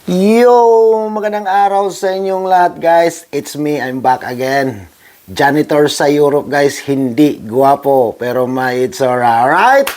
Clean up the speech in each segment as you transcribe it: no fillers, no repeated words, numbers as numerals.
Yo! Magandang araw sa inyong lahat guys. It's me, I'm back again. Janitor sa Europe guys, hindi guwapo pero may it's alright.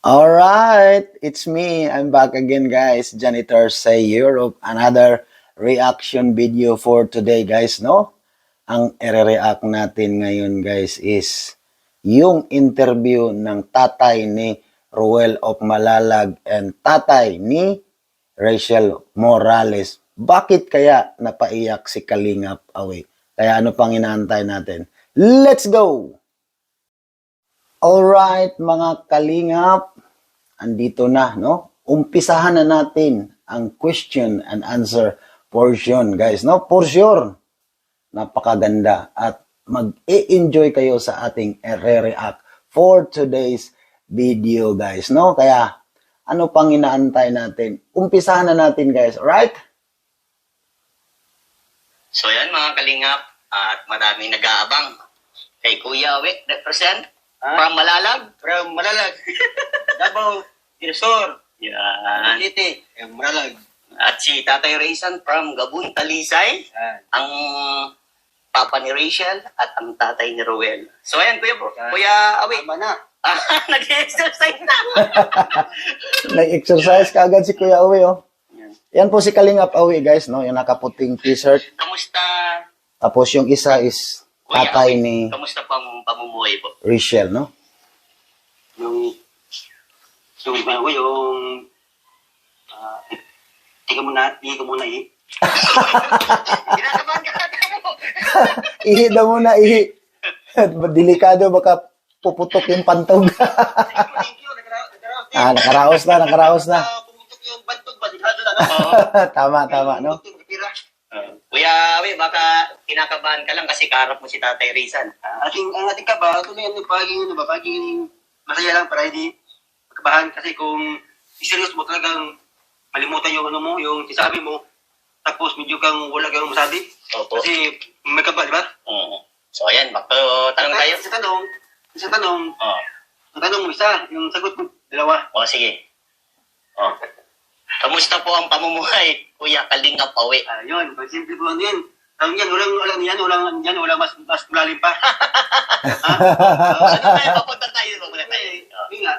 Alright, it's me. I'm back again guys. Janitor sa Europe. Another reaction video for today guys, no? Ang i-react natin ngayon guys is yung interview ng tatay ni Ruel of Malalag and tatay ni Rachel Morales. Bakit kaya napaiyak si Kalingap Away? Kaya ano pang inaantay natin? Let's go! Alright mga Kalingap, andito na, no? Umpisahan na natin ang question and answer portion, guys, no? For sure, napakaganda at mag-e-enjoy kayo sa ating re-react for today's video, guys, no? Kaya, ano pang inaantay natin? Umpisahan na natin, guys, alright? So yan mga kalingap at maraming nag-aabang kay Kuya Wick represent from Malalag. From Malalag. Davao, Inosor, Yan. City, Malalag. At si Tatay Raysan from Gabon, Talisay. Ang papa ni Rachel at ang tatay ni Ruel. So ayan Kuya Awi. Tama na. Nag-exercise na. Nag-exercise ka agad si Kuya Uwe, oh. Yan po si Kalingap Awi, guys, no? Yung nakaputing t-shirt. Kamusta Tapos yung isa is Kuya tatay Awi? ni Kamusta pang pamumuhay po? Rachel, no? Yung ano ko, yung tika muna, Ginagabahan ka natin mo. Ihi daw muna, ihi. Delikado, baka puputok yung pantog. Thank you, Nakaraos na. Pumutok yung bantog, balikado na, no? Tama, no? Kuya Awi, baka kinakabahan ka lang kasi kaharap mo si Tatay Raysan. Ang ating kaba, ito na yan, pagiging masaya lang para hindi magkabahan kasi kung serious mo talagang malimutan yung ano mo, yung sinasabi mo, tapos medyo kang wala kang masabi. Opo. Kasi may kaba, di ba? So ayan, tanong tayo. Sa tanong, ang tanong mo isa, yung sagot mo, dalawa. O sige. Kamusta po ang pamumuhay, Kuya Kalingap Awi? Yun, pag simple po lang yan. Tanong yan, walang mas malalim pa. Ano tayo, papunta tayo. Yun nga,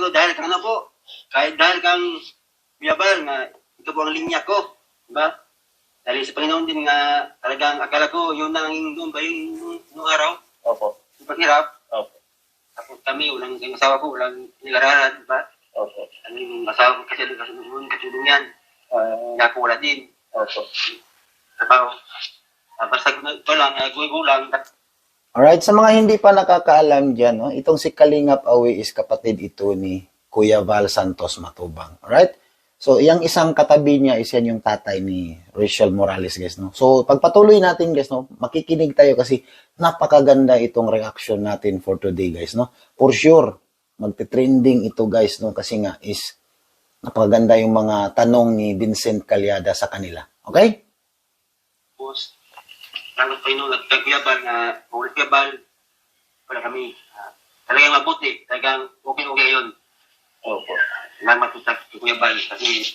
dahil kang ano po, dahil kang biyabal nga, ito po ang linya ko, diba? Dahil sa Panginoon din nga, talagang akala ko, yun na ang nung araw, Opo. yung paghirap, Opo. tapos kami, yung asawa ko, walang nilararan, diba? Opo. Yung asawa ko kasi katulong yan, nga po wala din. Opo. Trabaho. Basta gulang. Alright, sa mga hindi pa nakakaalam dyan, no? Itong si Kalingap Awi is kapatid ito ni Kuya Val Santos Matubang. Alright? So, yung isang katabi niya is yan yung tatay ni Rachel Morales, guys, no? So, pagpatuloy natin, guys, no? Makikinig tayo kasi napakaganda itong reaction natin for today, guys, no? For sure, magte-trending ito, guys, no? Kasi nga is napakaganda yung mga tanong ni Vincent Calyada sa kanila. Okay? Tapos, lang pa yun, nagkaguyabal na, wala kami. Talagang mabuti, talagang okay yun. Opo. Salamat po sa kaguyabal kasi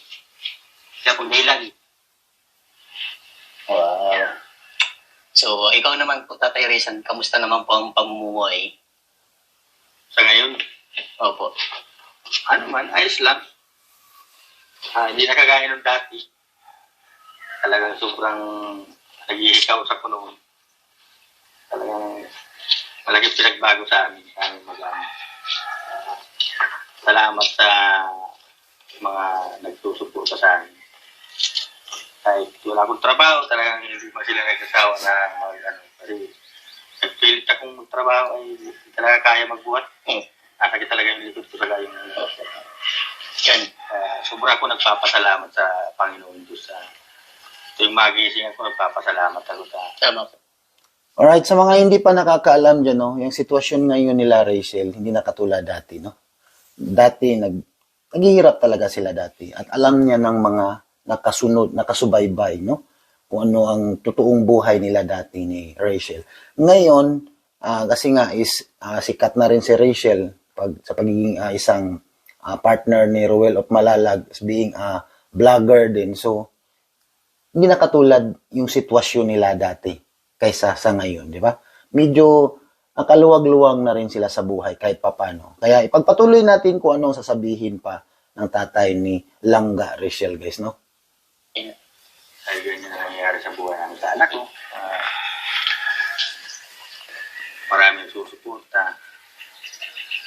siya po dahilan. Wow. So, ikaw naman po, Tatay Raysan, kamusta naman po ang pamumuhay? Sa ngayon, Opo. ano man, ayos lang. Hindi na kagaya nung dati. Talagang sobrang nag-iikaw sa puno. Talagang malaking pinagbago sa amin. Sa aming mag-ama. Salamat sa mga nagsusuporta sa amin. Kahit wala akong trabaho, talagang hindi pa sila nagsasawa na kasi nagpilit akong magtrabaho ay hindi talaga kaya magbuhat. Kasi talaga yung likod ko talaga yung yan. Sobra ako nagpapasalamat sa Panginoon Diyos sa Yung magising ako, nagpapasalamat ako sa... Tama po. Alright, sa mga hindi pa nakakaalam dyan, no, yung sitwasyon ngayon nila, Rachel, hindi na katulad dati, no? Dati, naghihirap talaga sila dati. At alam niya ng mga nakasunod, nakasubaybay, no? Kung ano ang totoong buhay nila dati ni Rachel. Ngayon, kasi nga sikat na rin si Rachel sa pagiging isang partner ni Ruel of Malalag, as being a vlogger din. So, hindi na katulad yung sitwasyon nila dati kaysa sa ngayon, di ba? Medyo nakaluwag-luwag na rin sila sa buhay kahit papano. Kaya ipagpatuloy natin kung anong sasabihin pa ng tatay ni Langga Rachel, guys, no? Ay, ganyan na nangyayari sa buhay ng sa anak ko. Maraming susuporta.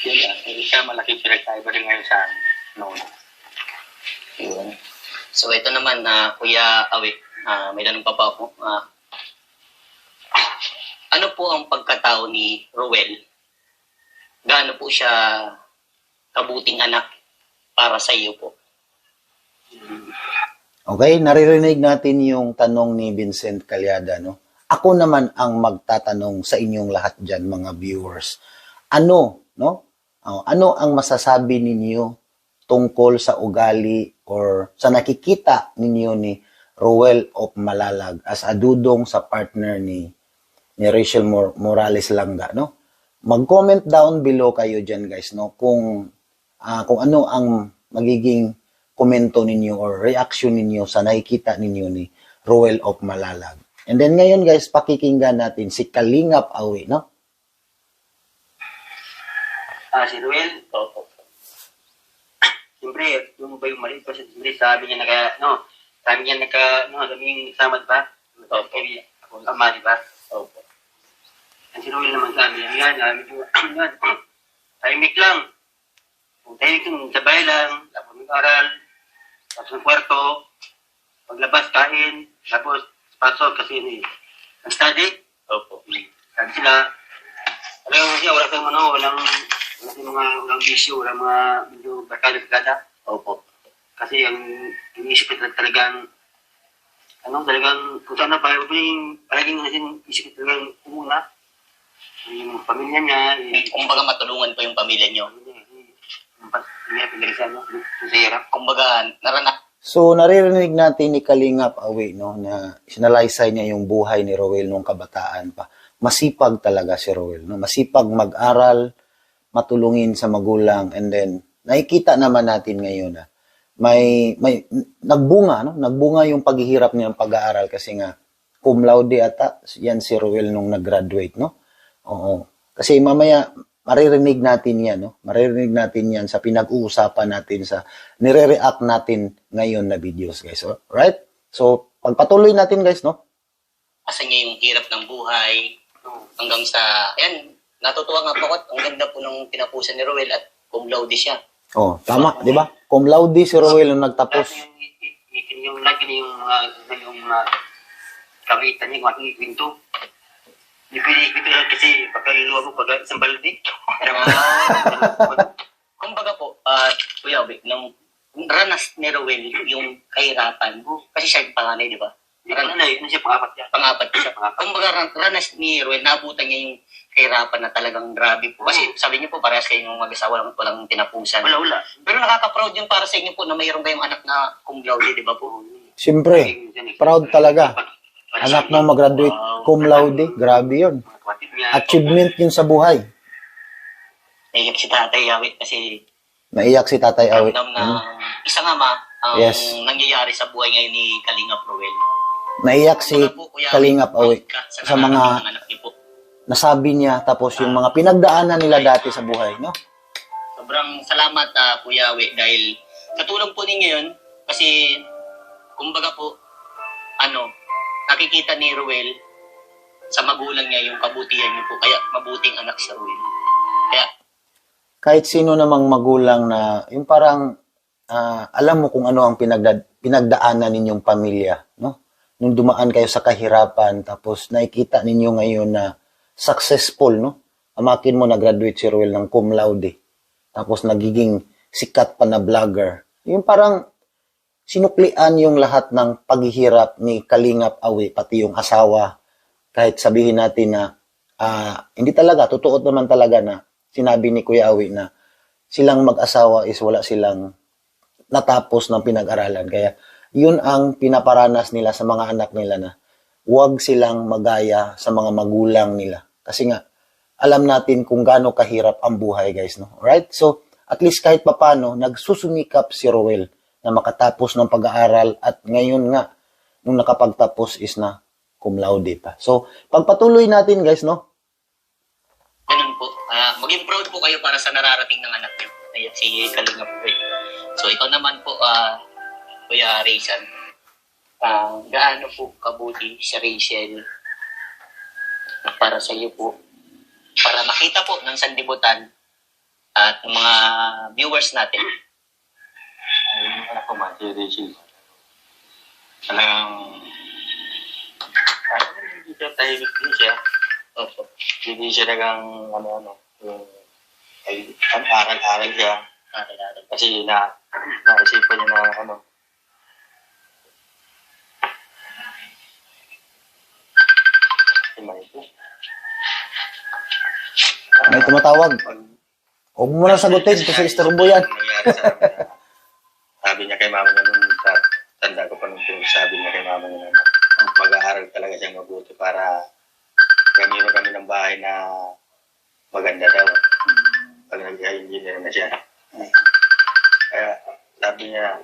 Siya malaking pinagkaiba rin ngayon sa noon. Yun. So ito naman, Kuya Awi, may tanong pa ako. Ano po ang pagkatao ni Ruel? Gaano po siya kabuting anak para sa iyo po? Okay, naririnig natin yung tanong ni Vincent Calyada, no? Ako naman ang magtatanong sa inyong lahat dyan, mga viewers. Ano, no? Ano ang masasabi ninyo tungkol sa ugali or sa nakikita ninyo ni Ruel of Malalag as a dudong sa partner ni Rachel Morales Langga, no? Mag-comment down below kayo dyan, guys, no? Kung ano ang magiging komento ninyo or reaction ninyo sa nakikita ninyo ni Ruel of Malalag. And then ngayon, guys, pakikinggan natin si Kalingap Awi, no? Si Ruel, siyempre, yung ba yung mali ko, siyempre, sabi niya sabi niya sabi yung sama, di ba? Ako ang ama, di ba? Opo. Ang si Ruel naman sabi niya, medyo, tahimik lang. Kung tahimik lang, sabay lang, tapos mag-aral, tapos ng kwarto, paglabas, kain, tapos pasok kasi ang study. Opo. Sabi sila, alam siya, walang bisyo, walang mga medyo barkada-barkada. Opo. Kasi ang inisip ko talagang, kung saan na palaging isip ko talagang umuna. Yung pamilya niya, Kumbaga matulungan po yung pamilya nyo. Kumbaga, So, naririnig natin ni Kalingap Awi, no, na sinalaysay niya yung buhay ni Ruel nung kabataan pa. Masipag talaga si Ruel, no? Masipag mag-aral, matulungin sa magulang, and then, nakikita naman natin ngayon na may nagbunga, no? Nagbunga yung paghihirap niya ng pag-aaral kasi nga, cum laude ata, yan si Ruel nung nag-graduate, no? Oo. Kasi mamaya, maririnig natin yan, no? Maririnig natin yan sa pinag-uusapan natin sa nire-react natin ngayon na videos, guys. Alright? So, pagpatuloy natin, guys, no? Asa niya yung hirap ng buhay hanggang sa, ayan, natutuwa nga po ako. Ang ganda po nung pinapusan ni Ruel at cum laude siya. Oh, tama, di ba? Cum laude si Ruel nung nagtapos. Yung mga kamitan niya, yung aking kwento. Ipili-ipili lang kasi pagkaliluwa mo pag isang balde. Kumbaga po, Kuya Obi, nung ranas ni Ruel yung kahirapan, kasi siya yung panganay, di ba? Ano siya, pangapat niya. Pangapat siya. Kumbaga, ranas ni Ruel, nabutan niya yung kahirapan na talagang grabe po. Kasi sabi niyo po, parehas kayong mag-asawa, walang tinapusan. Wala. Pero nakaka-proud yun para sa inyo po na mayroon kayong anak na cum laude, di ba po? Siyempre, proud talaga. Anak mo mag-graduate cum laude, grabe yun. Achievement yun sa buhay. Naiyak si Tatay Awi kasi Naiyak si Tatay Awi. ramdam na isang ama ang Yes. nangyayari sa buhay ngayon ni Kalingap Ruel. Naiyak si Kalingap Awi sa mga anak niyo po. nasabi niya, tapos yung mga pinagdaanan nila dati sa buhay, no? Sobrang salamat Kuya Awi dahil katulong po ninyo yun kasi kumbaga po nakikita ni Ruel sa magulang niya yung kabutihan niyo po kaya mabuting anak si Ruel. Kaya Kahit sino namang magulang na yung parang alam mo kung ano ang pinagdaanan ninyong pamilya, no? Nung dumaan kayo sa kahirapan, tapos nakikita ninyo ngayon na successful, no? Amakin mo, nag-graduate si Ruel ng cum laude. Tapos nagiging sikat pa na vlogger. Yung parang sinuklian yung lahat ng paghihirap ni Kalingap Awi, pati yung asawa. Kahit sabihin natin na hindi talaga, totoo naman talaga na sinabi ni Kuya Awi na silang mag-asawa is wala silang natapos ng pinag-aralan. Kaya yun ang pinaparanas nila sa mga anak nila na huwag silang magaya sa mga magulang nila. Kasi nga, alam natin kung gaano kahirap ang buhay, guys, no? Alright? So, at least kahit papano, nagsusumikap si Roel na makatapos ng pag-aaral at ngayon nga, nung nakapagtapos is na cum laude pa. So, pagpatuloy natin, guys, no? Ganun po. Maging proud po kayo para sa nararating ng anak niyo. Ayan, si Kalingap po. So, ikaw naman po, Kuya Raysan. Gaano po kabuti si Rachel para sa iyo po? Para makita po ng sandibutan at ng mga viewers natin. Yung anak ko man, si Rachel. Talagang, hindi siya tahimik din siya. Opo. Hindi siya nagang, aral-aral siya. Kasi naisipan niya na, May tumatawag. Huwag mo na sagutin kasi istorbo yan. Nangyari sa amin, sabi niya kay mama niya nung tanda ko pa nung sabi niya kay mama niya na mag-aaral talaga siyang mabuti para gamiro kami ng bahay na maganda daw. Pag nag-engineer na siya. Kaya sabi niya,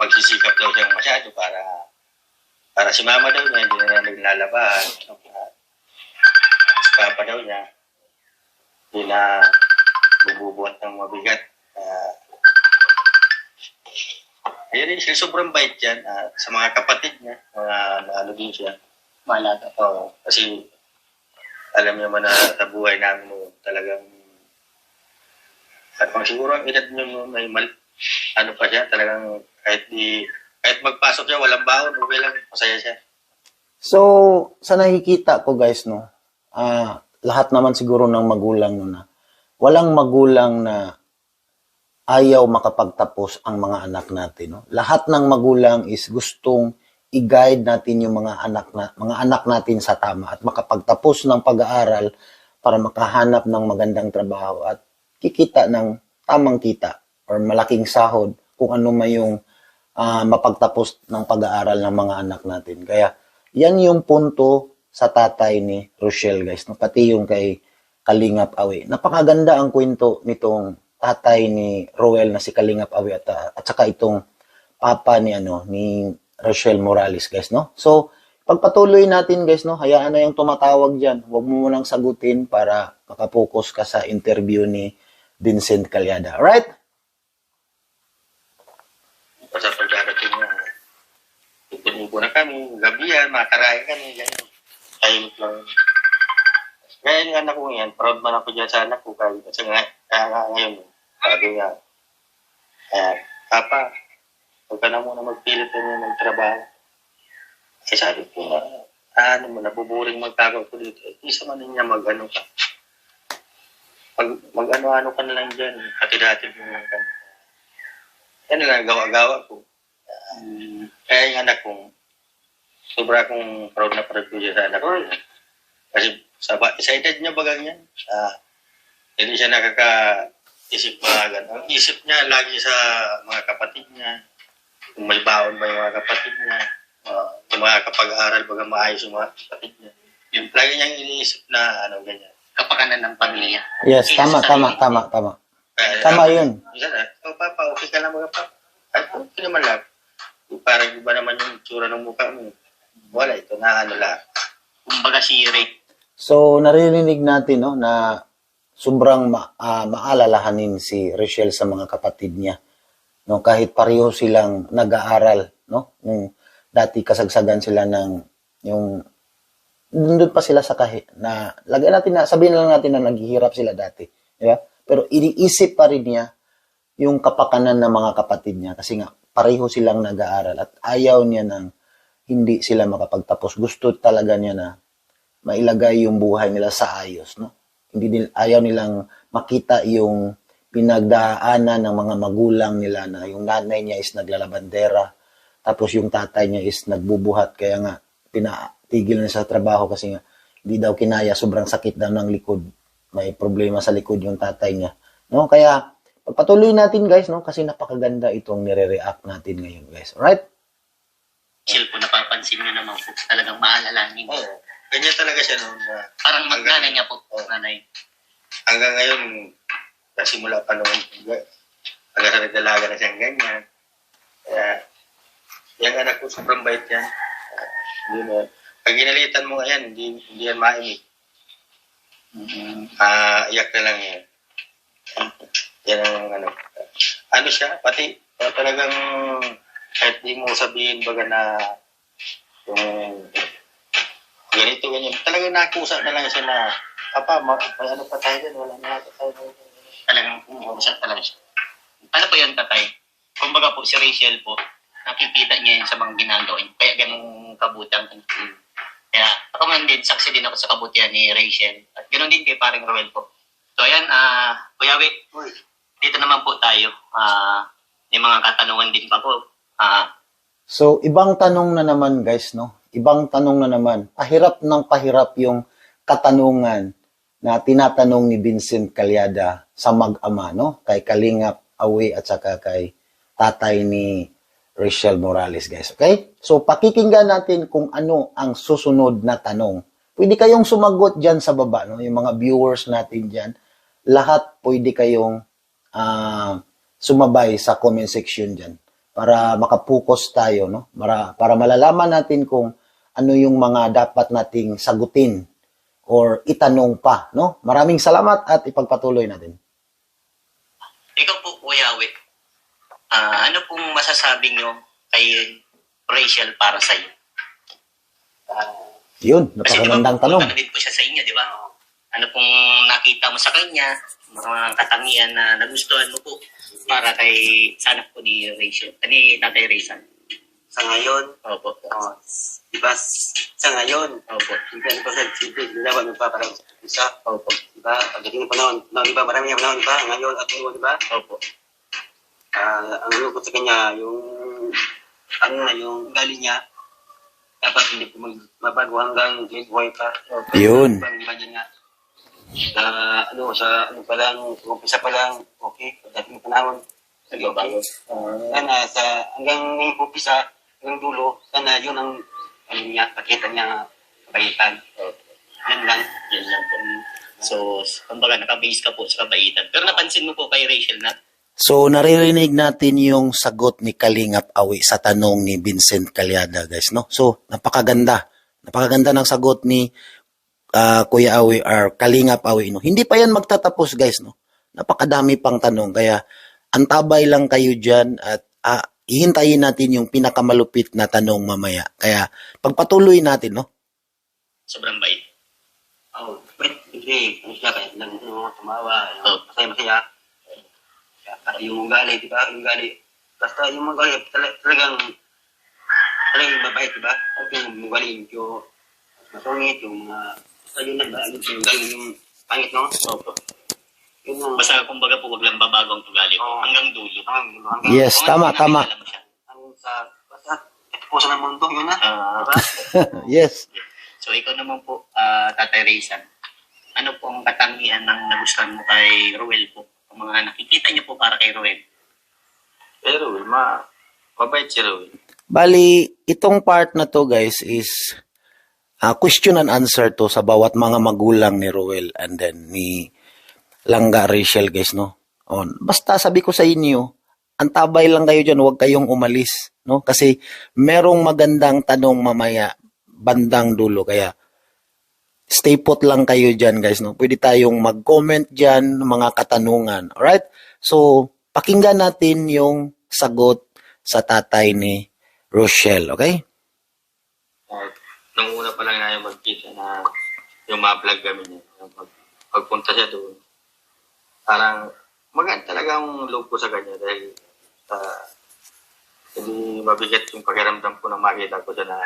magsisikap daw siyang masyado para si mama daw niya, hindi na naglalaban. Si papa daw niya, hindi na bububuhat ng mabigat. Ayun siya, sobrang bait yan sa mga kapatid niya, mga din siya. Malaga. Oo, kasi alam niyo man na sa buhay namin talagang at siguro ang edad niyo may pa siya, talagang kahit magpasok siya, walang baon, okay lang, masaya siya. So, sa nakikita ko, guys, no, lahat naman siguro ng magulang no na walang magulang na ayaw makapagtapos ang mga anak natin, no. Lahat ng magulang is gustong i-guide natin yung mga anak natin sa tama at makapagtapos ng pag-aaral para makahanap ng magandang trabaho at kikita ng tamang kita or malaking sahod kung ano may yung mapagtapos ng pag-aaral ng mga anak natin. Kaya yan yung punto sa tatay ni Rochelle, guys, no? Pati yung kay Kalingap Awi. Napakaganda ang kwento nitong tatay ni Roel na si Kalingap Awi at saka itong papa ni Rochelle Morales, guys, no? So, pagpatuloy natin, guys, no? Hayaan na yung tumatawag diyan. Huwag mo munang sagutin para makapokus ka sa interview ni Vincent Calyada. Alright? Basta pag darating niya, tutunin ko na kami, gabi yan, makarain kami, ganyan. Tahimik lang. Kaya yung anak ko yan, proud man ako dyan sa anak ko. Kasi ngayon, sabi nga, Papa, huwag ka na muna magpilit na magtrabaho. Eh sabi ko, nabuburing magtagaw ko dito. Isa man niya mag-ano ka. Mag-ano-ano ka na lang dyan. Hatid-hatid mo lang ka. Yan lang, gawa-gawa ko. Kaya yung anak ko, sobra akong proud na proud ko dyan sa anak ko. Kasi sa edad niya bagang yan, hindi siya nakaka-isip mga gano'n. Ang isip niya lagi sa mga kapatid niya. Kung may baon ba yung mga kapatid niya. Kung makakapag-aral bagang maayos yung mga kapatid niya. Yung lagi niyang iniisip na ganyan. Kapakanan ng pamilya. Yes, tama. Tama yun. Papa, okay ka lang mga papa. Ay, okay naman lang. Parang iba naman yung tsura ng mukha mo. Wala, ito na lang. Kumbaga si Ray. So, narinig natin, no, na sobrang maalalahanin si Rochelle sa mga kapatid niya. No, kahit pareho silang nag-aaral, no? Nung dati kasagsagan sila nandun pa sila sa sabihin lang natin na naghihirap sila dati. Di ba? Pero iniisip pa rin niya yung kapakanan ng mga kapatid niya kasi nga pareho silang nag-aaral at ayaw niya nang hindi sila makapagtapos. Gusto talaga niya na mailagay yung buhay nila sa ayos, no? Ayaw nilang makita yung pinagdaanan ng mga magulang nila na yung nanay niya is naglalabandera Tapos yung tatay niya is nagbubuhat, kaya nga pinatigil na sa trabaho kasi nga hindi daw kinaya, sobrang sakit daw ng likod. May problema sa likod yung tatay niya. No? Kaya pagpatuloy natin guys, no? Kasi napakaganda itong nire-react natin ngayon guys. Alright? Rachel po, napapansin nyo naman po, talagang maalalahanin. Oo. Ganyan talaga siya noon. Parang mag-nanay niya po, nanay. Hanggang ngayon, simula pa noon, hanggang sa nagdalaga na siyang ganyan. Kaya, yung anak ko, sobrang bait yan. Hindi mo, pag ginalitan mo yan, hindi yan maimik. Iyak na lang yan. Yan ang ano. Ano siya, pati talagang kahit di mo sabihin baga na yung ganito, ganyan. Talagang nakusa na lang siya na, Papa, may ano pa tayo din, wala na tayo. Talagang umuusap talaga siya. Ano po yun, tatay? Kumbaga po, si Rachel po, nakikita niya yun sa mga ginagawa niya. Kaya ganun kabutang. Kaya ako man din, saksi din ako sa kabutihan ni Rachel. At ganun din kay paring Roel po. So ayan, Kuya Wick, dito naman po tayo. May mga katanungan din pa po. So, ibang tanong na naman guys, no? Ibang tanong na naman. Pahirap ng pahirap yung katanungan na tinatanong ni Vincent Calyada sa mag-ama, no? Kay Kalingap Awi at saka kay tatay ni Rachel Morales, guys. Okay? So, pakikinggan natin kung ano ang susunod na tanong. Pwede kayong sumagot dyan sa baba, no? Yung mga viewers natin dyan. Lahat pwede kayong sumabay sa comment section dyan para makapokus tayo, no? Para malalaman natin kung ano yung mga dapat nating sagutin or itanong pa, no? Maraming salamat at ipagpatuloy natin. Ikaw po, Kuya Wick, ano pong masasabi nyo kay Rachel para sa iyo? Yun, Kasi napakagandang tanong. Ano din po siya sa inyo, di ba? Ano pong nakita mo sa kanya, mga katangian na nagustuhan mo po para kay sanak po ni Rachel, ni Tatay Rachel? Sa ngayon, Opo. diba, sa ngayon, Opo. hindi ko sa simple, ginawa mo pa parang isa, Opo. diba, pagdating ng panahon, diba, marami yung panahon, diba, ngayon at ngayon, diba, Opo. ang ano ko sa kanya, yung, ano na, yung ugali niya, dapat hindi ko mabago hanggang may buhay pa. Yun. Diba niya nga, ano, sa, ano pa lang, umpisa pa lang, okay, pagdating ng panahon, Nagbabago. sana, hanggang yung umpisa, hanggang dulo, sana yun ang, ano niya, pakita niya, kabaitan. Yan lang. Yan lang po. So, kumbaga, nakabase ka po sa kabaitan. Pero napansin mo po kay Rachel na So, naririnig natin yung sagot ni Kalingap Awi sa tanong ni Vincent Calyada, guys, no? So, napakaganda. Napakaganda ng sagot ni Kuya Awi or Kalingap Awi, no? Hindi pa yan magtatapos, guys, no? Napakadami pang tanong. Kaya, antabay lang kayo dyan at ihintayin natin yung pinakamalupit na tanong mamaya. Kaya, pagpatuloy natin, no? sobrang bait. Oh, wait, hindi, ano siya, kaya lang, tumawa, Oh. masaya-masaya. Kaya yung ugali, di ba? Yung ugali. Basta yung ugali, talagang mabait, di ba? At yung ugali, yung masungit, yung mga, basta yun na, yung ugali, yung pangit, no? Opo. Yun ang, Basta kumbaga po, wag lang babago ang ugali po. Oo. Hanggang dulo. hanggang, Yes, tama, tama. Nakilala mo siya. sa, basta, puso ng mundo, yun na. Ah, Diba? Yes. so, ikaw naman po, Tatay Raysan, ano po ang katangian ng nagustuhan mo kay Roel po? Ang mga nakikita niyo po para kay Roel? Pero, mabait si Roel. Bali, itong part na to, guys, is question and answer to sa bawat mga magulang ni Roel and then ni Langga Rachel, guys, no? Basta sabi ko sa inyo, antabay lang kayo dyan, huwag kayong umalis, no? Kasi merong magandang tanong mamaya, bandang dulo, kaya stay put lang kayo dyan, guys, no? Pwede tayong mag-comment dyan, mga katanungan, alright? So, pakinggan natin yung sagot sa tatay ni Rochelle, okay? Nung una pa lang na yung magkita na yung ma-vlog kami niya, pagpunta siya doon, parang maganda talagang loob ko sa kanya dahil hindi mabigat yung pakiramdam ko na makita ko siya na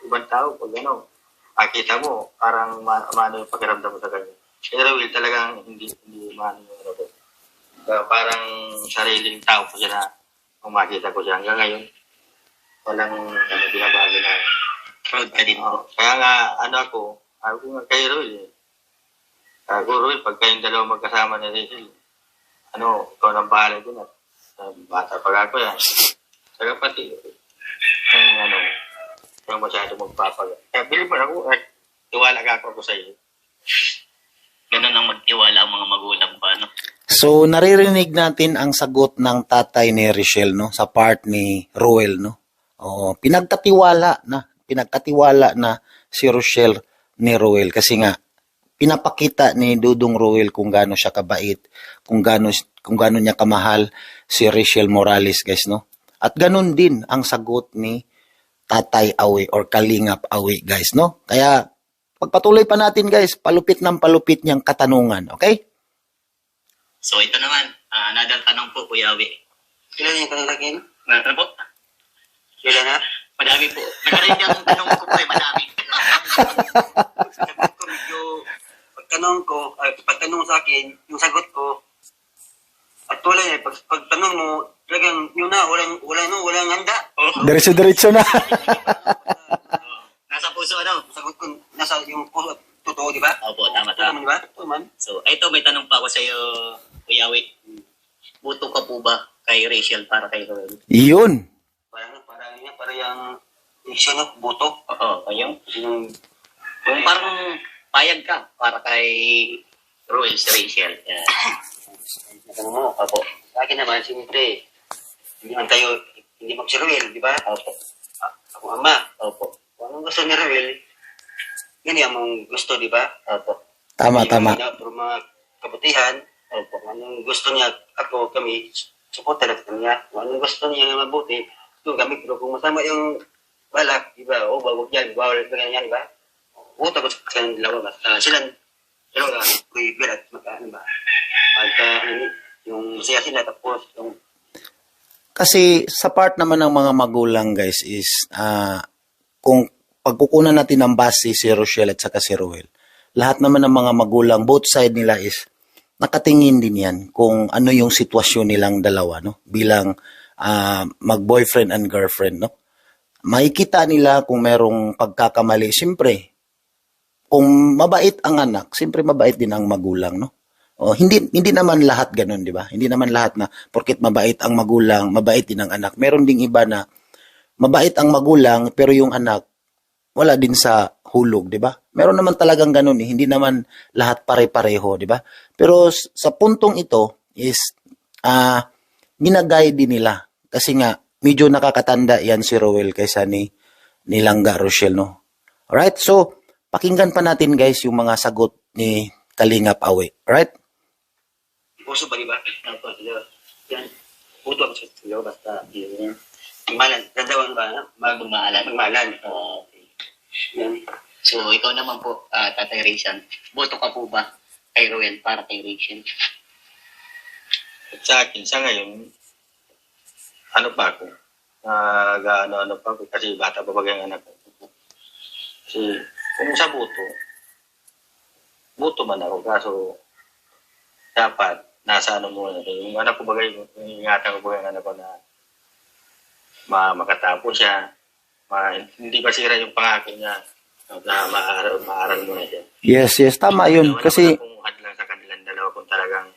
ibang tao pag ano, makita mo, parang maano yung pakiramdam mo sa kanya. Pero Will, talagang hindi maano yung ano ko. Parang sariling tao ko siya na kung makita ko siya hanggang ngayon, walang binabago na. Proud ka din po. Kaya nga, ako nga kay Roy, Roy, pag kayong dalawa magkasama ni Rachel, ikaw nang bahala din at bata pag ako yan. Saka pati, kung masyado magpapagal. Kaya bilib mo ako, tiwala ka ako sa iyo. Ganun ang magtiwala ang mga magulang pa, no? So, naririnig natin ang sagot ng tatay ni Richelle, no? Sa part ni Roel, no? Oo, pinagkatiwala na si Rochelle ni Roel kasi nga pinapakita ni Dudong Roel kung gaano siya kabait, kung gaano niya kamahal si Richelle Morales, guys, no? At ganun din ang sagot ni Tatay Awi or Kalingap Awi, guys, no? Kaya pagpatuloy pa natin, guys, palupit ng palupit niyang katanungan, okay? So ito naman, another tanong po, Kuya Awi. Kailan yung kanilagin? Ano po? Kailan na? Madami po. Madami yung tanong ko po, madami. Sagot ko medyo, pagtanong sa akin, yung sagot ko, actually, pagtanong mo, talagang yun na, walang handa. Diretso na. Nasa puso, ano? Sagot ko, nasa yung puso, totoo, di ba? Opo, tama. Totoo man, di ba? Totoo man. So, ito, may tanong pa ako sa iyo, Kuya Awi. Buto ka po ba kay Rachel para kay Roel? Yun. Parang yung siya, no, buto. Oo, kayong? Yung, Parang payag ka para kay Roel si Rachel. Yeah. natanong mo, Opo. sa akin naman, siyempre, hindi mag si Ruel, di ba? Opo. Ako ama. Opo. Kung anong gusto ni Ruel, yan yung mong gusto, di ba? Opo. Tama. Pero mga kabutihan, kung anong gusto niya, kami, support talaga niya. Kung anong gusto niya na mabuti, doon kami, pero kung masama yung balak, di ba? Bagog yan, bawal ito ganyan, di ba? Tapos silang dalawa, silang dalawa, kuy birat, ano ba? Yung masaya sila, tapos yung Kasi sa part naman ng mga magulang, guys, is kung pagkukunan natin ng base si Rochelle at saka si Roel, lahat naman ng mga magulang, both side nila is nakatingin din yan kung ano yung sitwasyon nilang dalawa, no? Bilang mag-boyfriend and girlfriend, no? Makikita nila kung merong pagkakamali. Siyempre, kung mabait ang anak, siyempre mabait din ang magulang, no? O, hindi naman lahat ganun, di ba? Hindi naman lahat na porket mabait ang magulang, mabait din ang anak. Meron ding iba na mabait ang magulang pero yung anak wala din sa hulog, di ba? Meron naman talagang ganun eh. Hindi naman lahat pare-pareho, di ba? Pero sa puntong ito is ginagay din nila kasi nga medyo nakakatanda yan si Roel kaysa ni Langga Rochelle, no? Alright? So, pakinggan pa natin, guys, yung mga sagot ni Kalingap Awi. Alright? puso ba, di ba? Yan. Puto ako sa sila, basta yun. Magmalan. Dandawan ba? Magmalan. Okay. Yan. So, ikaw naman po, Tatay Raysan, boto ka po ba kay Roel para kay Rachel? At sa akin, sa ngayon, ano pa ako? Ano pa ako? Kasi bata pa bagay ang anak ko. Kasi kung sa buto man ako. Kaso, dapat, nasa ano muna. Yung anak ko bagay, ingatan ko bagay ang anak ko na makatapos siya. Hindi ba sira yung pangako niya na maaral muna siya. Yes, tama yun. Kasi, kung hadlang sa kanilang dalawa, kung talagang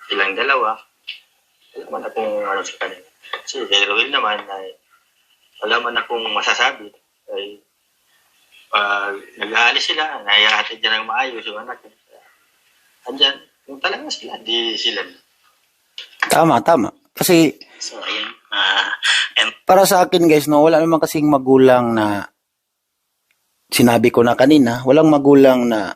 silang dalawa, wala man akong ano sa kanila. Kasi kay Roel naman, ay, wala man akong masasabi. Ay, nag-aalis sila, nahihatid dyan ng maayos yung anak. Andyan, kung talaga sila, di sila. tama. Kasi, So, ayun. para sa akin, guys, no, wala naman kasing magulang na sinabi ko na kanina, walang magulang na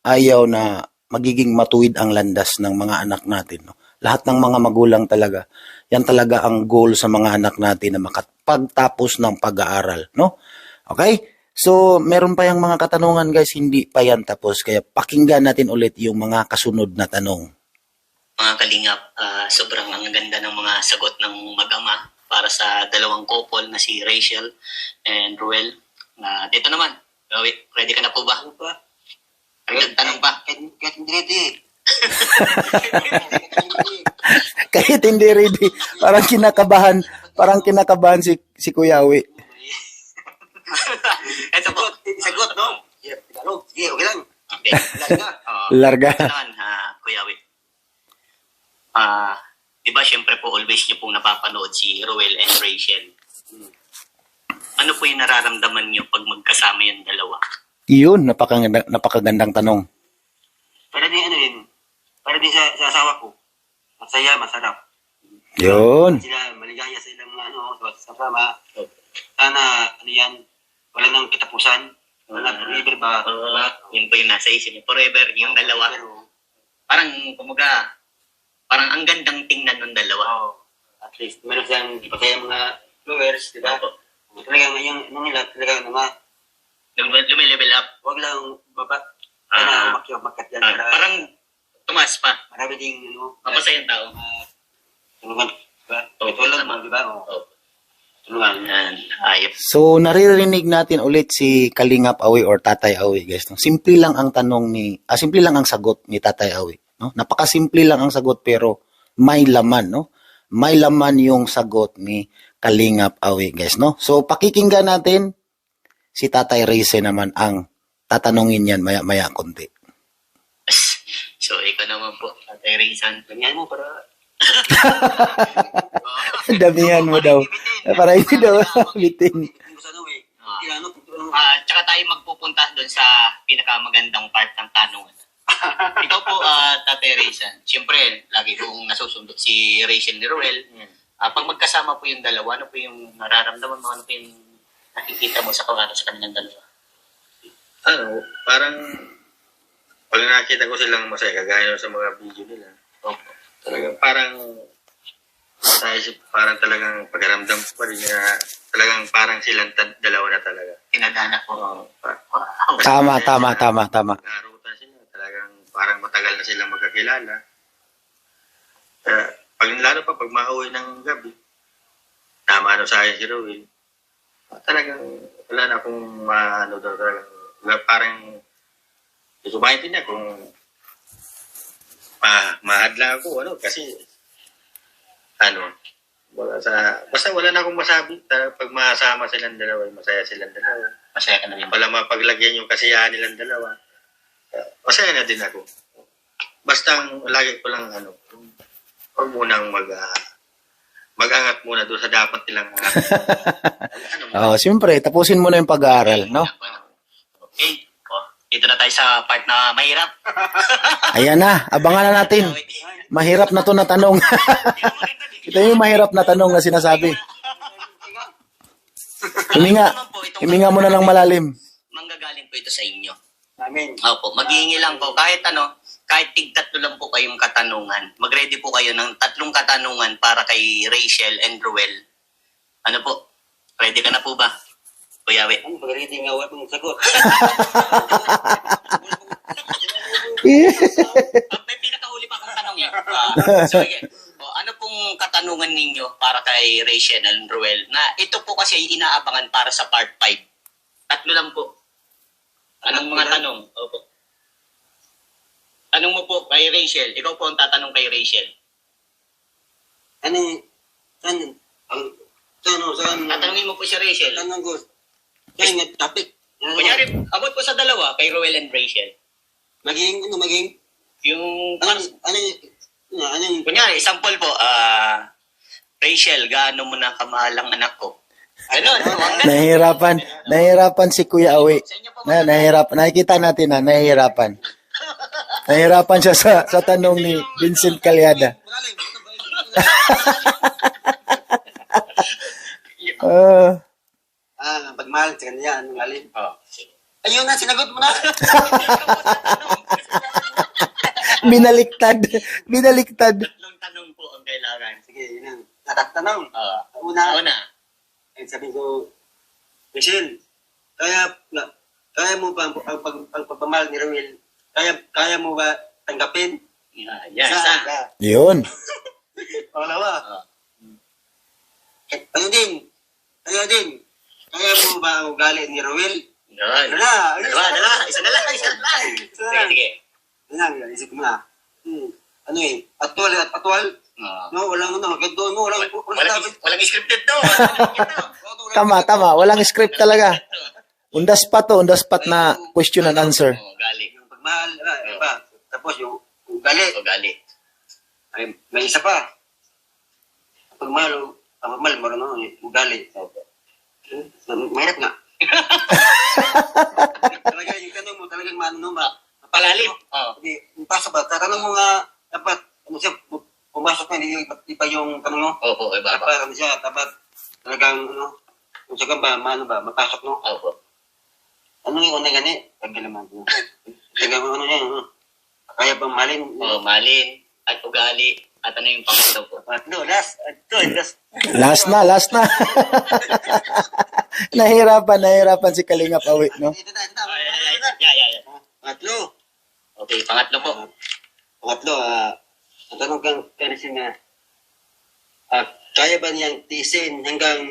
ayaw na magiging matuwid ang landas ng mga anak natin. No? Lahat ng mga magulang talaga, yan talaga ang goal sa mga anak natin na makapagtapos ng pag-aaral. No? Okay? So, meron pa yung mga katanungan, guys, hindi pa yan tapos. Kaya pakinggan natin ulit yung mga kasunod na tanong. Mga kalingap, sobrang ang ganda ng mga sagot ng mag-ama para sa dalawang couple na si Rachel and Roel. Dito naman, ready ka na po ba? Ano ba? Tanong pa. Kahit hindi ready. Kahit hindi ready, parang kinakabahan si Kuya Awi. Ito po. Sagot, no? Tagalog. Sige, okay lang. Okay. Larga. Kailangan, Kuya Wit. Di ba, syempre po, always niyo pong napapanood si Roel and Rachel. Ano po yung nararamdaman niyo pag magkasama yung dalawa? Yun, napakagandang tanong. Para din ano yun, para din sa asawa ko. Masaya, masarap. Yun. Sila maligaya sa ilang mga sa sama. Sana, ano yan, wala nang katapusan. Wala nang forever ba? Yun po yung nasa isip niyo. Forever, yung dalawa. Pero, Parang, kumaga, parang ang gandang tingnan ng dalawa. at least, meron silang ipasaya mga viewers, di ba? Opo. Talagang yung nila, talagang naman, Lumilevel up. huwag lang baba. Sana umakyat yan. Para Parang tumaas pa. marami ding, Mapasayang tao. tulungan, di ba? Opo. Tulungan mo, di ba? Opo. Tulungan. Yan. Ayop. So, naririnig natin ulit si Kalingap Awi or Tatay Awi, guys. No? Simple lang ang simple lang ang sagot ni Tatay Awi. No? Napakasimple lang ang sagot pero may laman, no? May laman yung sagot ni Kalingap Awi, guys, no? So, pakikinggan natin si Tatay Rize naman ang tatanungin yan maya-maya konti. So, ikaw naman po, Tatay Rizan. Ganyan mo para Damihan mo daw. Para hindi daw bitin. Tsaka tayo magpupunta doon sa pinakamagandang part ng tanungan. Ikaw po, Tatay Rizan, siyempre, lagi kong nasusundot si Rachel ni Roel. Pag magkasama po yung dalawa, ano po yung nararamdaman mo? Ano po yung nakikita mo sa kanilang dalawa? ano, parang pag nakita ko silang masaya, kagaya sa mga video nila, talagang parang sa isip, parang talagang pagkaramdam ko pa rin na talagang parang silang dalawa na talaga. Tinadhana po. Wow. Tama. Nakarutan sila, talagang parang matagal na silang magkakilala. Lalo pa pag mauwi ng gabi, tama sa akin si Roel, talagang wala na akong talagang parang gusto maintindihan kung mahadla ako, kasi basta wala na akong masabi. Pag masama silang dalawa, masaya silang dalawa. Masaya ka na rin. Wala mapaglagyan yung kasiyahan nilang dalawa. Masaya na din ako. Basta lagi ko lang huwag munang mag-angat muna doon sa dapat nilang Siyempre, tapusin mo na yung pag-aaral, no? Okay. Dito na tayo sa part na mahirap. Ayan na, abangan na natin. Mahirap na to na tanong. Ito yung mahirap na tanong na sinasabi. Himinga mo na ng malalim. Manggagaling po ito sa inyo. Amen. Opo, maghihingi lang po. Kahit tig-tatlo lang po kayong katanungan. Mag-ready po kayo ng 3 katanungan para kay Rachel and Roel. Ano po? Ready ka na po ba? Kuya We. Ano pag-reading nga wala mong sagot? May pinakahuli pa akong tanong eh. Sige. Ano pong katanungan ninyo para kay Rachel and Roel? Na ito po kasi inaabangan para sa part 5. 3 lang po. Anong mga tanong? Opo. Tanong mo po kay Rachel. Ikaw po ang tatanong kay Rachel. Tatanungin mo po si Rachel. Tanong ko. Kaya topic. Kunyari, abot po sa dalawa kay Roel and Rachel. Maging. Yung, Anong, kunyari, example po, Rachel, gaano mo na kamahal ang anak ko? Ganon. Nahihirapan si Kuya Awi. Nakikita natin na nahihirapan. Nahihirapan siya sa tanong ni Vincent Calyada. pagmahal sa kanya, anong alin? Sige. Ayun na, sinagot mo na. Binaliktad. Tatlong tanong po ang kailangan. Sige, yun ang tatanong. Una. Sabi ko, Michelle, kaya mo ba ang pagmamahal ni Roel? Kaya mo ba tanggapin? Yan. Yun. Pangalawa. Ano din? Kaya mo ba ang ugali ni Roel? Yan. Dala. Isa na lang. Sige. Yan, isip mo na. ano eh, atwal. No, walang ano, hanggang doon mo, Walang scripted to. Tama. Walang script talaga. On the spot na question and answer. Ugali. Yung pagmahal, iba. Tapos yung ugali. Ugali. Ay, may isa pa. Pagmahal, marunong ugali. Mahirap nga. Talaga, yung tanong mo, talagang Palalim. Hindi, pasok ba? Tatanong mo nga, dapat, ano siya, pumasok na, hindi iba yung tanong mo. Opo, iba. Dapat, ano siya, dapat, talagang, kung siya ba, mapasok mo. Opo. Ano yung unang gani? Pagkalaman mo. Talagang, ano niya, kaya bang malin? Malin at ugali. At ano yung pangatlo po? Last. Last na. Nahirapan si Kalingap Awi, no? Yeah. Pangatlo. Okay, pangatlo po. Pangatlo, tanong kang kanisin na, kaya ba niyang tiisin hanggang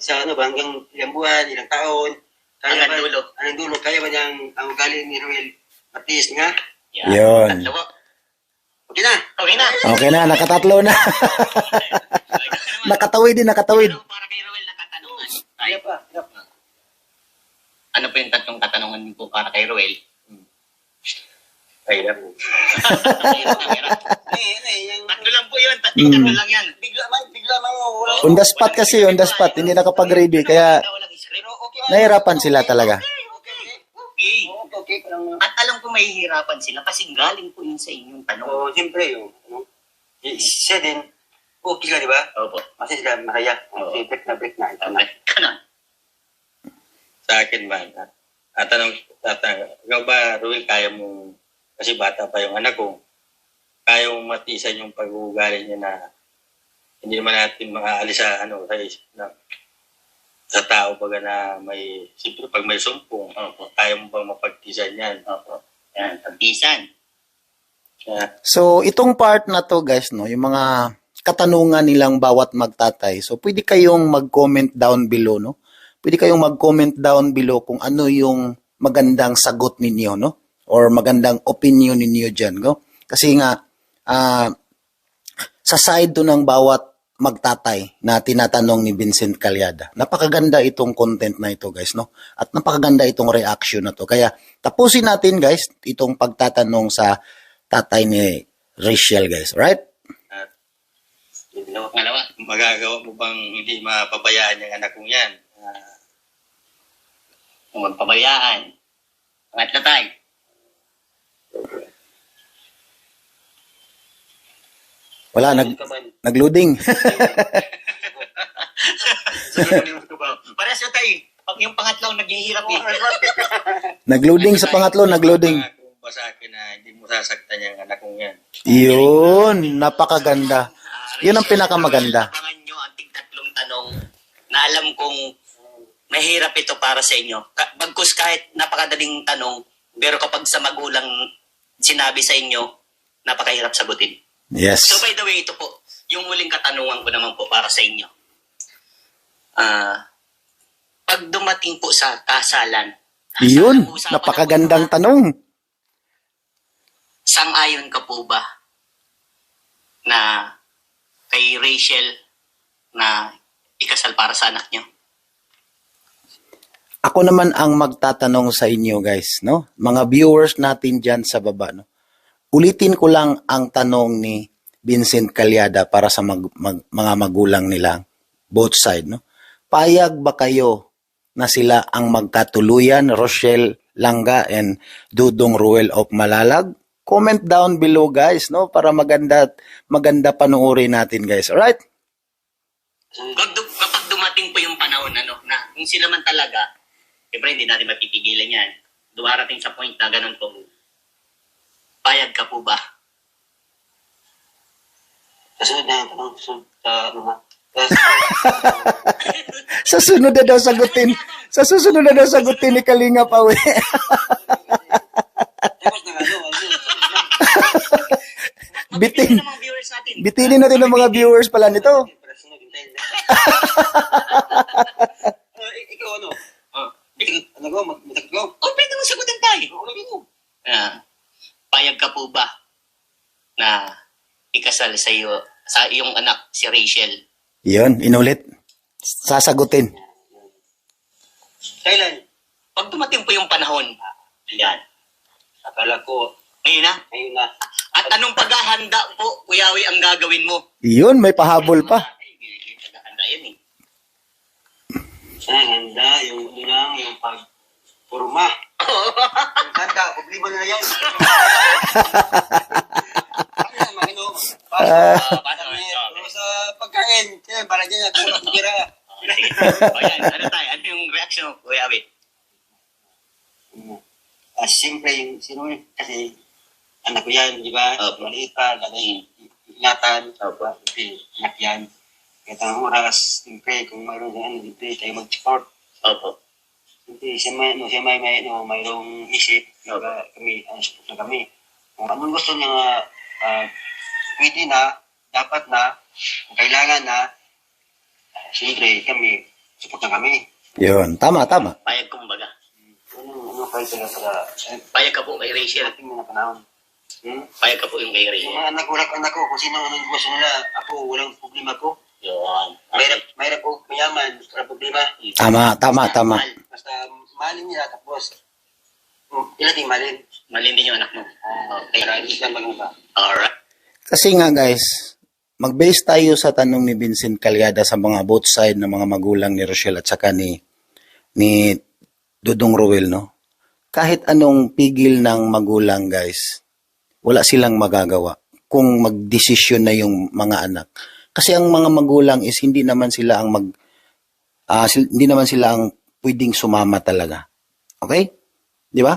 sa ano ba, hanggang ilang buwan, ilang taon? Hanggang dulo. Hanggang dulo, kaya ba niyang ang ugali ni Ruel matiis nga? Yeah. Yun. Tatlo po. Okay na. Okay na, nakatatlo na. Nakatawid. Pero para kay Roel na katanungan. Kaya pa. Ano po yung tatlong katanungan po para kay Roel? Kaya po. Hirap. Yung Tatlo lang po yun. Tatlo lang yan. bigla man wala. On the spot kasi, hindi nakapag-ready, kaya Walang script. nahirapan sila talaga. Okay. Okay. At alam ko mahihirapan sila kasi galing po yun sa inyong tanong. Siyempre, siya din, okay ka, di ba? Opo. Kasi sila masaya. Oo. Break na. Ito na. Kanan. Sa akin ba? Tatanong, ikaw ba, Ruel, kaya mo, kasi bata pa yung anak ko, kaya mo matiisan yung pag-uugali niya na hindi naman natin makaalis sa, sa tao baga na may, siyempre pag may sumpong, kaya mo bang mapagtisan yan? Yan, pagtisan. So, itong part na to, guys, no, yung mga katanungan nilang bawat magtatay. So, pwede kayong mag-comment down below, no? Pwede kayong mag-comment down below kung ano yung magandang sagot ninyo, no? Or magandang opinion ninyo dyan, no? Kasi nga, sa side to ng bawat magtatay na tinatanong ni Vincent Calyada. Napakaganda itong content na ito, guys, no? At napakaganda itong reaction na to. Kaya tapusin natin, guys, itong pagtatanong sa tatay ni Rachel, guys. Right? Ngalawa, magagawa mo bang hindi mapabayaan yung anak kong yan? Huwag pabayaan. Pangatlo tayo. Wala, nag-loading. Parehas na tayo. Pag yung pangatlo, naghihirap eh. Nag-loading sa pangatlo, nag-loading. Kung ba sa akin na hindi mo sasaktan yung anak kong yan? Yun, napakaganda. Yun ang pinakamaganda. Abangan nyo ang tig-tatlong tanong na alam kong mahirap ito para sa inyo. Bagkus kahit napakadaling tanong, pero kapag sa magulang sinabi sa inyo, napakahirap sagutin. Yes. So by the way, ito po, yung muling katanungan ko naman po para sa inyo. Pag dumating po sa kasalan, Yun, napakagandang tanong. sang-ayon ka po ba na kay Rachel na ikasal para sa anak niyo? Ako naman ang magtatanong sa inyo, guys, no? Mga viewers natin dyan sa baba, no? Ulitin ko lang ang tanong ni Vincent Calyada para sa mga magulang nila, both side, no? Payag ba kayo na sila ang magkatuluyan, Rochelle Langga and Dudong Ruel of Malalag? Comment down below, guys, no? Para maganda panoorin natin, guys. Alright? Kapag dumating po yung panahon na kung sila man talaga, siyempre hindi natin mapipigilan yan. Dumarating sa point na ganun po. Payag ka po ba? Kasunod na yung tanong, Sa sunod na daw sagutin. Sa susunod na daw sagutin ni Kalinga Pawe. Bitin. Bitinin natin ng mga viewers pala nito. Ikaw ano? Ano ko? Pwede mo sagutin tayo. Payag ka po ba na ikasal sa iyo, sa iyong anak, si Rachel. Yun, inulit. Sasagutin. Kailan? Pag dumating po yung panahon, yan. Akala ko, Ngayon na. ayun na. At anong paghahanda po, Kuyawi, ang gagawin mo? Yun, may pahabol pa. Ay, paghahanda yan eh. Ang handa, yung unang, yung pagpurma. Yung handa, problema na yan. Ano, pero sa pagkain, para dyan, kulang pira. O yan, ano tayo? Ano yung reaction mo, Kuyawi? Siyempre, yung sino kasi anak ko yan, di ba? Opo. Maliit pa, galing ingatan. Siyempre, anak yan. Kahit ang oras, siyempre, kung mayroon yan, siyempre, tayo mag-support. Opo. Siyempre, siya mayroong isip, di ba? Kami, support na kami. Kung anong gusto niya, pwede na, dapat na, kung kailangan na, siyempre, kami, support na kami. Yun, tama. Payag kumbaga. Ano kayo para Payag ka po kay Rachel. ating mga panahon? Payag ka po yung kay Yung Rachel. mga anak ko, kung sino anong gusto nila, ako, walang problema ko. Yun. Mayroon po mayaman, wala problema. Tama. Basta mahalin nila, tapos, ilating mahalin. Malin din yung anak mo. Okay. Para hindi sila mag-upa. Alright. Kasi nga guys, mag-base tayo sa tanong ni Vincent Calyada sa mga both side ng mga magulang ni Rochelle at saka ni Dudong Ruel, no? Kahit anong pigil ng magulang, guys, wala silang magagawa kung magdesisyon na yung mga anak. Kasi ang mga magulang is hindi naman sila ang pwedeng sumama talaga. Okay? Di ba?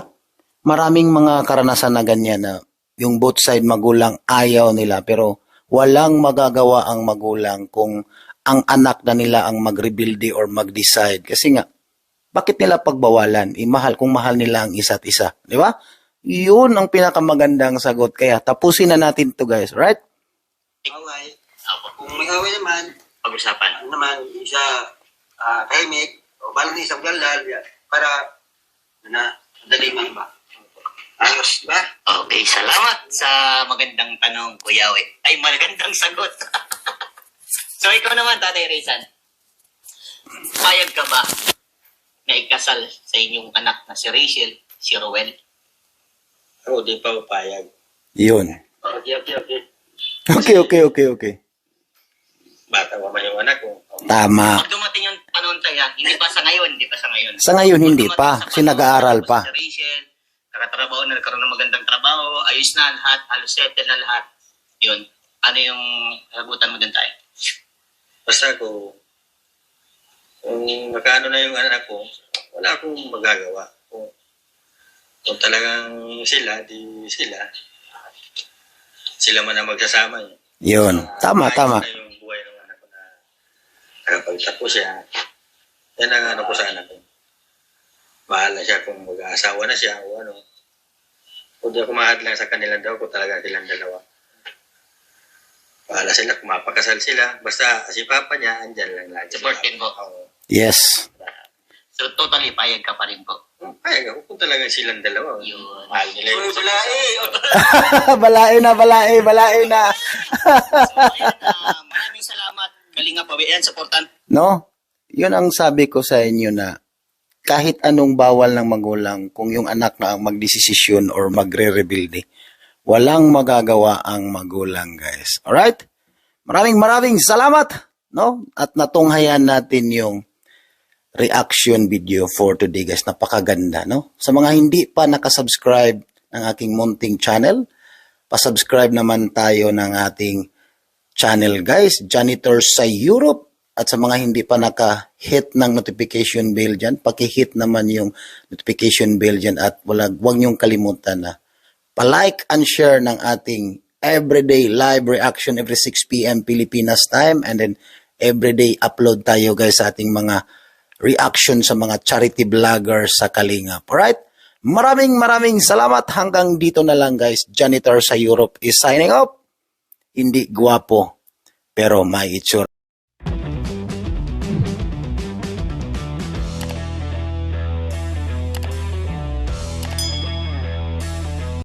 Maraming mga karanasan na ganyan na yung both side magulang ayaw nila pero walang magagawa ang magulang kung ang anak na nila ang mag-rebuilde or mag-decide. Kasi nga, bakit nila pagbawalan? Kung mahal nila ang isa't isa. Di ba? Yun ang pinakamagandang sagot. Kaya tapusin na natin to guys. Right? Away. Apo. Kung may away naman, Pag-usapan. isa tahimik, o bala ni isang galdal, para dali man ba? Ayos, ba? Okay, salamat sa magandang tanong, Kuyawi. Ay, magandang sagot. So, ikaw naman, Tatay Rizan. Payag ka ba na ikasal sa inyong anak na si Rachel, si Rowel? Oo, di pa upayag. Yun. Okay. Okay. Bata pa man yung anak ko. Tama. Pag dumating yung panahon tayo, hindi pa sa ngayon. Sa ngayon, hindi Pag pa. dumating sa Kasi nag-aaral panahon, pa. Si Rachel, nakatrabaho na, nagkaroon ng magandang trabaho, ayos na lahat, halos settle na lahat. Yun. Ano yung sagutan mo dun tayo? Basta kung magkano na yung anak ko, wala akong magagawa. Kung talagang sila, di sila. Sila man ang magsasama. Yun. Tama. Na yung buhay ng anak ko na nakapagtapos siya. Yan ang ano ko sa anak ko. Bahala siya kung mag-aasawa na siya o ano. Kung di ako mahadlang sa kanilang daw, kung talaga silang dalawa. Bahala sila, kung mapakasal sila. Basta si papa niya, andyan lang lagi. Support din po. Oo. Yes. So, totally payag ka pa rin po. Kaya ako kung talagang silang dalawa. Yun. Mahal nila yung Balae na. So, ayan, maraming salamat. Galing nga pa. Yan, supportan. No? Yun ang sabi ko sa inyo na kahit anong bawal ng magulang kung yung anak na ang magdesisyon or magre-rebuild, walang magagawa ang magulang, guys. Alright? Maraming salamat, no? At natunghayan natin yung reaction video for today, guys. Napakaganda, no? Sa mga hindi pa nakasubscribe ng aking munting channel, pasubscribe naman tayo ng ating channel, guys. Janitors sa Europe. At sa mga hindi pa naka-hit ng notification bell dyan, paki-hit naman yung notification bell dyan at wag niyong kalimutan na pa-like and share ng ating everyday live reaction every 6 p.m. Pilipinas time, and then everyday upload tayo, guys, sa ating mga reaction sa mga charity vloggers sa Kalingap. Alright? Maraming salamat. Hanggang dito na lang, guys. Janitor sa Europe is signing off. Hindi gwapo, pero may itsura.